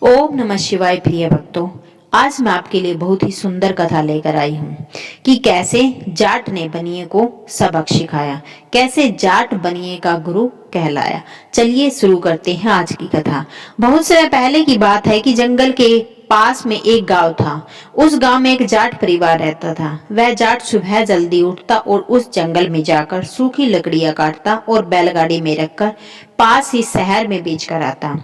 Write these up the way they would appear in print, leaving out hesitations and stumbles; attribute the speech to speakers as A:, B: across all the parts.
A: ओम नमः शिवाय। प्रिय भक्तों, आज मैं आपके लिए बहुत ही सुंदर कथा लेकर आई हूँ कि कैसे जाट ने बनिए को सबक सिखाया, कैसे जाट बनिए का गुरु कहलाया। चलिए शुरू करते हैं आज की कथा। बहुत समय पहले की बात है कि जंगल के पास में एक गांव था। उस गांव में एक जाट परिवार रहता था। वह जाट सुबह जल्दी उठता और उस जंगल में जाकर सूखी लकड़ियां काटता और बैलगाड़ी में रखकर पास ही शहर में बेच कर आता।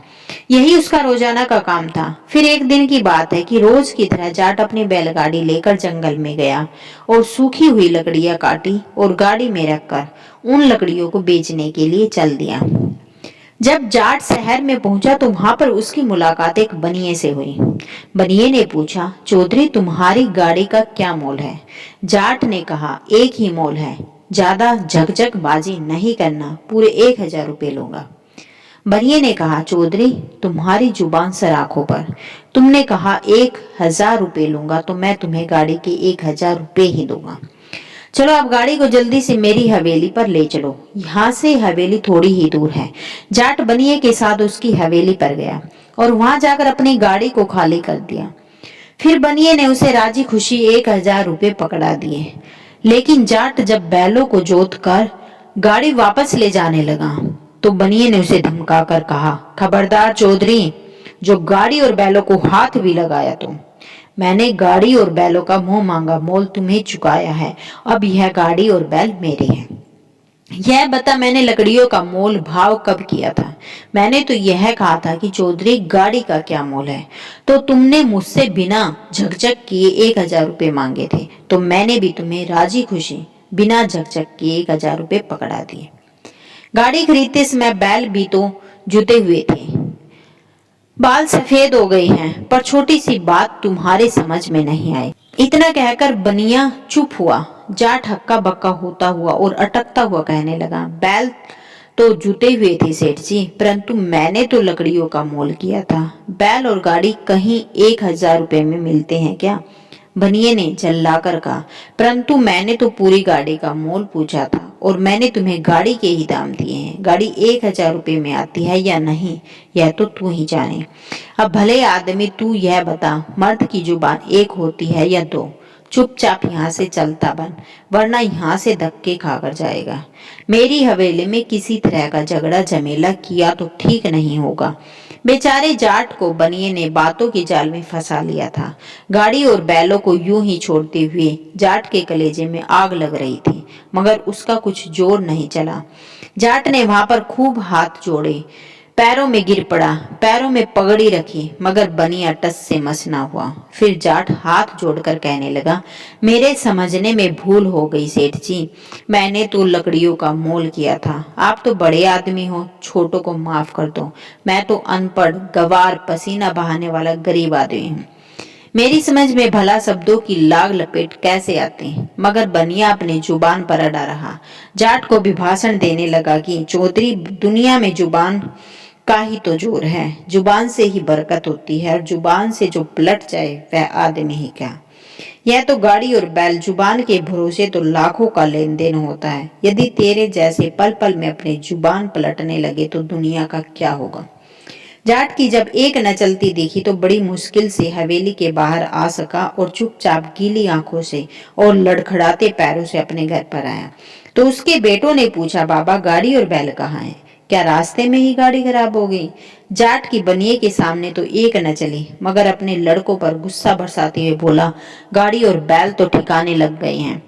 A: यही उसका रोजाना का काम था। फिर एक दिन की बात है कि रोज की तरह जाट अपनी बैलगाड़ी लेकर जंगल में गया और सूखी हुई लकड़ियां काटी और गाड़ी में रखकर उन लकड़ियों को बेचने के लिए चल दिया। जब जाट शहर में पहुंचा तो वहां पर उसकी मुलाकात एक बनिए से हुई। बनिए ने पूछा, चौधरी तुम्हारी गाड़ी का क्या मोल है? जाट ने कहा, एक ही मोल है, ज्यादा झकझक बाजी नहीं करना, पूरे 1,000 रुपए लूंगा। बनिए ने कहा, चौधरी तुम्हारी जुबान सर आंखों पर, तुमने कहा 1,000 रुपए लूंगा तो मैं तुम्हें गाड़ी के 1,000 रुपए ही दूंगा। चलो अब गाड़ी को जल्दी से मेरी हवेली पर ले चलो, यहाँ से हवेली थोड़ी ही दूर है। जाट बनिए के साथ उसकी हवेली पर गया और वहां जाकर अपनी गाड़ी को खाली कर दिया। फिर बनिए ने उसे राजी खुशी 1,000 रुपए पकड़ा दिए। लेकिन जाट जब बैलों को जोत कर गाड़ी वापस ले जाने लगा तो बनिए ने उसे धमका कर कहा, खबरदार चौधरी, जो गाड़ी और बैलों को हाथ भी लगाया तो मैंने गाड़ी और बैलों का मुंह मांगा मोल तुम्हें चुकाया है। अब यह गाड़ी और बैल मेरे हैं। यह बता, मैंने लकड़ियों का मोल भाव कब किया था? मैंने तो यह कहा था कि चौधरी गाड़ी का क्या मोल है, तो तुमने मुझसे बिना झकझक किए 1,000 रुपए मांगे थे, तो मैंने भी तुम्हें राजी खुशी बिना झकझक किए 1,000 रुपए पकड़ा दिए। गाड़ी खरीदते समय बैल भी तो जुते हुए थे, बाल सफेद हो गए हैं, पर छोटी सी बात तुम्हारे समझ में नहीं आई। इतना कहकर बनिया चुप हुआ। जाट हक्का बक्का होता हुआ और अटकता हुआ कहने लगा, बैल तो जुटे हुए थे सेठ जी, परंतु मैंने तो लकड़ियों का मोल किया था। बैल और गाड़ी कहीं 1,000 रुपए में मिलते हैं क्या? बनिए ने झल्लाकर कहा, परंतु मैंने तो पूरी गाड़ी का मोल पूछा था और मैंने तुम्हें गाड़ी के ही दाम दिए हैं। गाड़ी 1,000 रुपए में आती है या नहीं, यह तो तू ही जाने। अब भले आदमी, तू यह बता, मर्द की जुबान एक होती है या दो? चुपचाप यहाँ से चलता बन, वरना यहाँ से धक्के खाकर जाएगा। मेरी हवेली में किसी तरह का झगड़ा झमेला किया तो ठीक नहीं होगा। बेचारे जाट को बनिए ने बातों के जाल में फंसा लिया था। गाड़ी और बैलों को यूं ही छोड़ते हुए जाट के कलेजे में आग लग रही थी, मगर उसका कुछ जोर नहीं चला। जाट ने वहां पर खूब हाथ जोड़े, पैरों में गिर पड़ा, पैरों में पगड़ी रखी, मगर बनिया टस से मस ना हुआ। फिर जाट हाथ जोड़कर कहने लगा, मेरे समझने में भूल हो गई सेठ जी, मैंने तो लकड़ियों का मोल किया था। आप तो बड़े आदमी हो, छोटों को माफ कर दो। मैं तो अनपढ़, गवार, पसीना बहाने वाला गरीब आदमी हूँ। मेरी समझ में भला शब्दों की लाग लपेट कैसे आते हैं। मगर बनिया अपनी जुबान पर अड़ा रहा। जाट को भी भाषण देने लगा कि चौधरी, दुनिया में जुबान का ही तो जोर है, जुबान से ही बरकत होती है, और जुबान से जो पलट जाए वह आदमी ही क्या। यह तो गाड़ी और बैल, जुबान के भरोसे तो लाखों का लेन देन होता है। यदि तेरे जैसे पल पल में अपनी जुबान पलटने लगे तो दुनिया का क्या होगा। जाट की जब एक न चलती देखी तो बड़ी मुश्किल से हवेली के बाहर आ सका और चुपचाप गीली आंखों से और लड़खड़ाते पैरों से अपने घर पर आया। तो उसके बेटों ने पूछा, बाबा गाड़ी और बैल कहाँ हैं? क्या रास्ते में ही गाड़ी खराब हो गई? जाट की बनिए के सामने तो एक न चली, मगर अपने लड़कों पर गुस्सा बरसाते हुए बोला, गाड़ी और बैल तो ठिकाने लग गए हैं,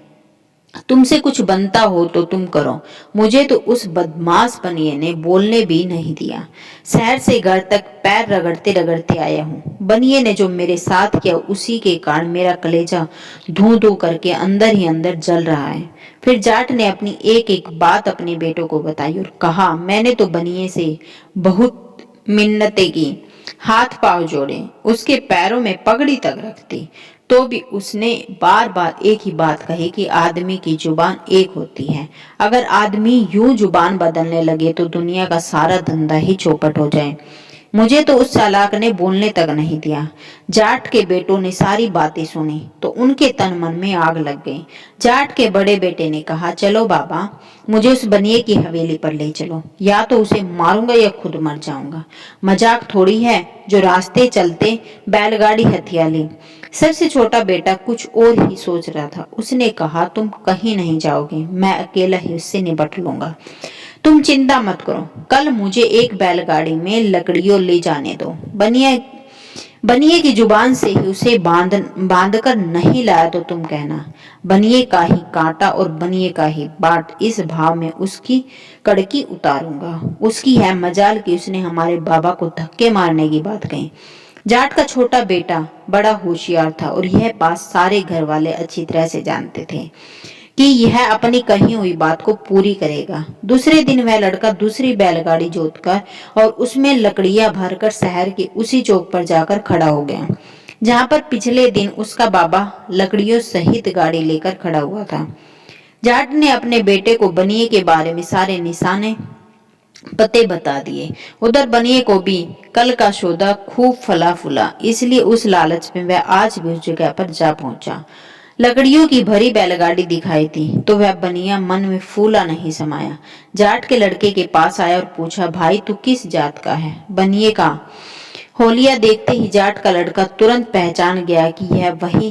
A: तुमसे कुछ बनता हो तो तुम करो। मुझे तो उस बदमाश बनिए ने बोलने भी नहीं दिया। शहर से घर तक पैर रगड़ते रगड़ते आया हूँ। बनिए ने जो मेरे साथ किया, उसी के कारण मेरा कलेजा धू धू करके अंदर ही अंदर जल रहा है। फिर जाट ने अपनी एक एक बात अपने बेटों को बताई और कहा, मैंने तो बनिए से बहुत मिन्नतें की, हाथ पांव जोड़े, उसके पैरों में पगड़ी तक रख दी, तो भी उसने बार बार एक ही बात कही कि आदमी की जुबान एक होती है। अगर आदमी यूं जुबान बदलने लगे तो दुनिया का सारा धंधा ही चौपट हो जाए। मुझे तो उस चालाक ने बोलने तक नहीं दिया। जाट के बेटों ने सारी बातें सुनी तो उनके तन मन में आग लग गई। जाट के बड़े बेटे ने कहा, चलो बाबा, मुझे उस बनिए की हवेली पर ले चलो, या तो उसे मारूंगा या खुद मर जाऊंगा। मजाक थोड़ी है जो रास्ते चलते बैलगाड़ी हथिया ली। सबसे छोटा बेटा कुछ और ही सोच रहा था। उसने कहा, तुम कहीं नहीं जाओगे, मैं अकेला ही उससे निपट लूंगा। तुम चिंता मत करो, कल मुझे एक बैलगाड़ी में लकड़ियों ले जाने दो। बनिए बनिए की जुबान से ही उसे बांध कर नहीं लाया तो तुम कहना, बनिए का ही कांटा और बनिए का ही बाट, इस भाव में उसकी कड़की उतारूंगा। उसकी है मजाल कि उसने हमारे बाबा को धक्के मारने की बात कही। जाट का छोटा बेटा बड़ा होशियार था और यह बात सारे घर वाले अच्छी तरह से जानते थे कि यह अपनी कही हुई बात को पूरी करेगा। दूसरे दिन वह लड़का दूसरी बैलगाड़ी जोतकर और उसमें लकड़ियां भरकर शहर के उसी चौक पर जाकर खड़ा हो गया जहां पर पिछले दिन उसका बाबा लकड़ियों सहित गाड़ी लेकर खड़ा हुआ था। जाट ने अपने बेटे को बनिए के बारे में सारे निशाने पते बता दिए। उधर बनिए को भी कल का सौदा खूब फला फूला, इसलिए उस लालच में वह आज भी उस जगह पर जा पहुंचा। लकड़ियों की भरी बैलगाड़ी दिखाई थी तो वह बनिया मन में फूला नहीं समाया। जाट के लड़के के पास आया और पूछा, भाई तू किस जात का है? बनिए का। होलिया देखते ही जाट का लड़का तुरंत पहचान गया कि यह वही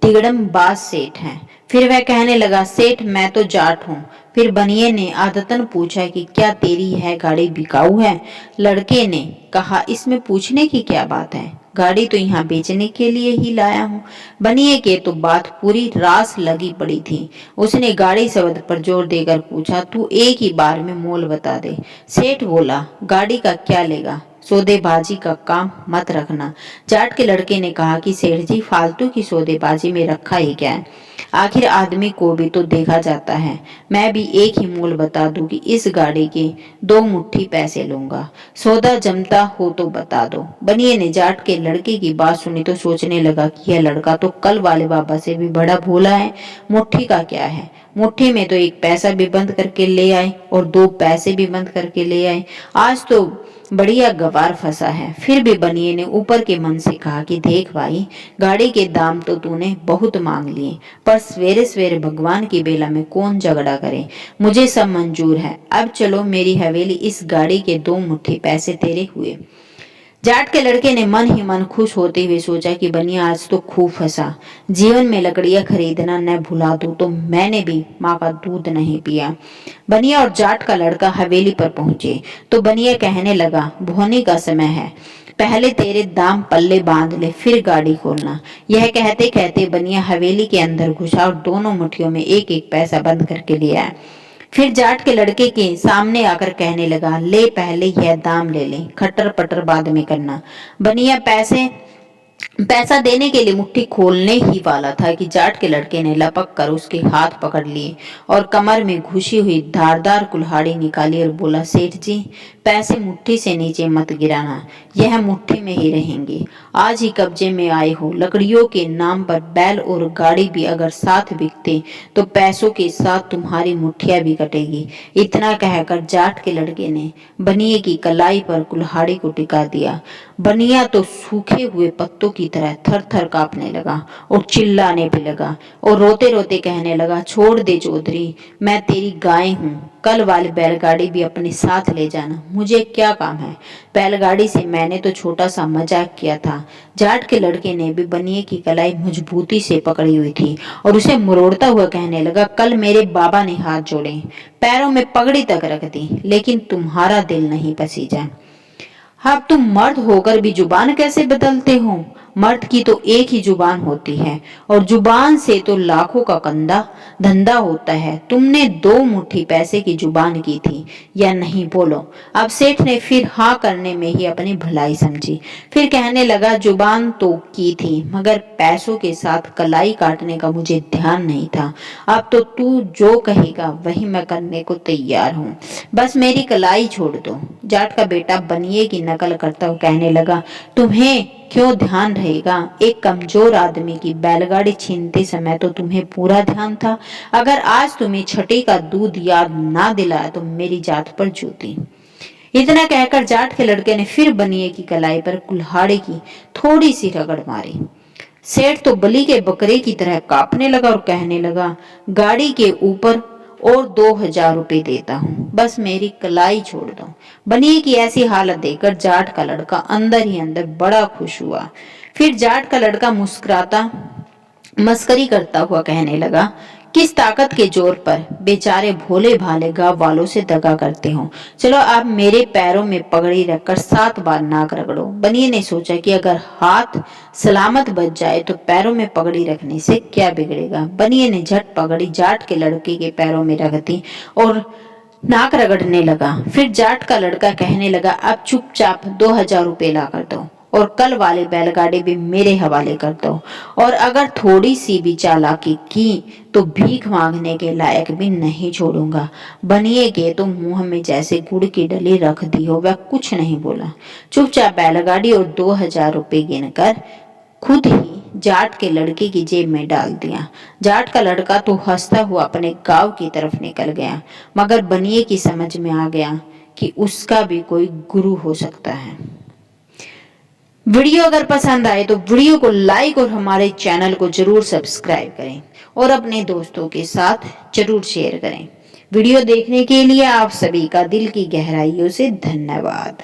A: तिगड़म बाज सेठ है। फिर वह कहने लगा, सेठ मैं तो जाट हूँ। फिर बनिए ने आदतन पूछा कि क्या तेरी यह गाड़ी बिकाऊ है? लड़के ने कहा, इसमें पूछने की क्या बात है, गाड़ी तो यहाँ बेचने के लिए ही लाया हूँ। बनिए के तो बात पूरी रास लगी पड़ी थी। उसने गाड़ी शब्द पर जोर देकर पूछा, तू एक ही बार में मोल बता दे। सेठ बोला, गाड़ी का क्या लेगा, सौदेबाजी का काम मत रखना। जाट के लड़के ने कहा कि सेठ जी फालतू की सौदेबाजी में रखा ही क्या है, आखिर आदमी को भी तो देखा जाता है। मैं भी एक ही मूल बता दूं कि इस गाड़ी के 2 मुट्ठी पैसे लूंगा, सौदा जमता हो तो बता दो। बनिए ने जाट के लड़के की बात सुनी तो सोचने लगा कि यह लड़का तो कल वाले बाबा से भी बड़ा भोला है। मुट्ठी का क्या है, मुट्ठी में तो 1 पैसा भी बंद करके ले आए और 2 पैसे भी बंद करके ले आए। आज तो बढ़िया गवार फंसा है। फिर भी बनिए ने ऊपर के मन से कहा कि देख भाई, गाड़ी के दाम तो तूने बहुत मांग लिए, पर सवेरे सवेरे भगवान की बेला में कौन झगड़ा करे। मुझे सब मंजूर है। अब चलो मेरी हवेली, इस गाड़ी के 2 मुट्ठी पैसे तेरे हुए। जाट के लड़के ने मन ही मन खुश होते हुए सोचा कि बनिया आज तो खूब फंसा। जीवन में लकड़ियां खरीदना न भुला दूं तो मैंने भी माँ का दूध नहीं पिया। बनिया और जाट का लड़का हवेली पर पहुंचे तो बनिया कहने लगा, भोनी का समय है, पहले तेरे दाम पल्ले बांध ले फिर गाड़ी खोलना। यह कहते कहते बनिया हवेली के अंदर घुसा और दोनों मुट्ठियों में 1-1 पैसा बंद करके ले आया। फिर जाट के लड़के के सामने आकर कहने लगा, ले पहले यह दाम ले ले, खट्टर पटर बाद में करना। बनिया पैसा देने के लिए मुट्ठी खोलने ही वाला था कि जाट के लड़के ने लपक कर उसके हाथ पकड़ लिए और कमर में घुसी हुई धारदार कुल्हाड़ी निकाली और बोला, सेठ जी पैसे मुट्ठी से नीचे मत गिराना, यह मुट्ठी में ही रहेंगे। आज ही कब्जे में आए हो, लकड़ियों के नाम पर बैल और गाड़ी भी अगर साथ बिकते तो पैसों के साथ तुम्हारी मुट्ठियां भी कटेगी। इतना कहकर जाट के लड़के ने बनिए की कलाई पर कुल्हाड़ी को टिका दिया। बनिया तो सूखे हुए पत्तों की तरह थर थर कांपने लगा और चिल्लाने भी लगा और रोते रोते कहने लगा, छोड़ दे चौधरी, मैं तेरी गाय हूँ, कल वाली बैलगाड़ी भी अपने साथ ले जाना, मुझे क्या काम है। बैलगाड़ी से मैंने तो छोटा सा मजाक किया था। जाट के लड़के ने भी बनिए की कलाई मजबूती से पकड़ी हुई थी और उसे मरोड़ता हुआ कहने लगा, कल मेरे बाबा ने हाथ जोड़े, पैरों में पगड़ी तक रख दी, लेकिन तुम्हारा दिल नहीं पसीजा। अब तुम मर्द होकर भी जुबान कैसे बदलते हो? मर्द की तो एक ही जुबान होती है और जुबान से तो लाखों का कंधा धंधा होता है। तुमने 2 मुट्ठी पैसे की जुबान की थी या नहीं, बोलो। अब सेठ ने फिर हाँ करने में ही अपनी भलाई समझी। फिर कहने लगा, जुबान तो की थी मगर पैसों के साथ कलाई काटने का मुझे ध्यान नहीं था। अब तो तू जो कहेगा वही मैं करने को तैयार हूँ, बस मेरी कलाई छोड़ दो। जाट का बेटा बनिए की नकल करता हुआ कहने लगा, तुम्हें क्यों ध्यान रहेगा, एक कमजोर आदमी की बैलगाड़ी छीनते समय तो तुम्हें पूरा ध्यान था। अगर आज तुम्हें छठी का दूध याद ना दिलाया तो मेरी जात पर जूती। इतना कहकर जाट के लड़के ने फिर बनिए की कलाई पर कुल्हाड़ी की थोड़ी सी रगड़ मारी। सेठ तो बलि के बकरे की तरह कांपने लगा और कहने लगा, गाड़ी के ऊपर और 2,000 रुपए देता हूँ, बस मेरी कलाई छोड़ दो। बनिए की ऐसी हालत देखकर जाट का लड़का अंदर ही अंदर बड़ा खुश हुआ। फिर जाट का लड़का मुस्कुराता मस्करी करता हुआ कहने लगा, किस ताकत के जोर पर बेचारे भोले भाले गांव वालों से दगा करते हो। चलो आप मेरे पैरों में पगड़ी रखकर 7 बार नाक रगड़ो। बनिए ने सोचा कि अगर हाथ सलामत बच जाए तो पैरों में पगड़ी रखने से क्या बिगड़ेगा। बनिए ने झट पगड़ी जाट के लड़के के पैरों में रख दी और नाक रगड़ने लगा। फिर जाट का लड़का कहने लगा, अब चुपचाप 2,000 रुपए ला कर दो और कल वाली बैलगाड़ी भी मेरे हवाले कर दो, और अगर थोड़ी सी भी चालाकी की तो भीख मांगने के लायक भी नहीं छोड़ूंगा। बनिए के तो मुंह में जैसे गुड़ की डली रख दी हो, वह कुछ नहीं बोला। चुपचाप बैलगाड़ी और 2,000 रुपए गिनकर खुद ही जाट के लड़के की जेब में डाल दिया। जाट का लड़का तो हंसता हुआ अपने गांव की तरफ निकल गया, मगर बनिए की समझ में आ गया कि उसका भी कोई गुरु हो सकता है। वीडियो अगर पसंद आए तो वीडियो को लाइक और हमारे चैनल को जरूर सब्सक्राइब करें और अपने दोस्तों के साथ जरूर शेयर करें। वीडियो देखने के लिए आप सभी का दिल की गहराइयों से धन्यवाद।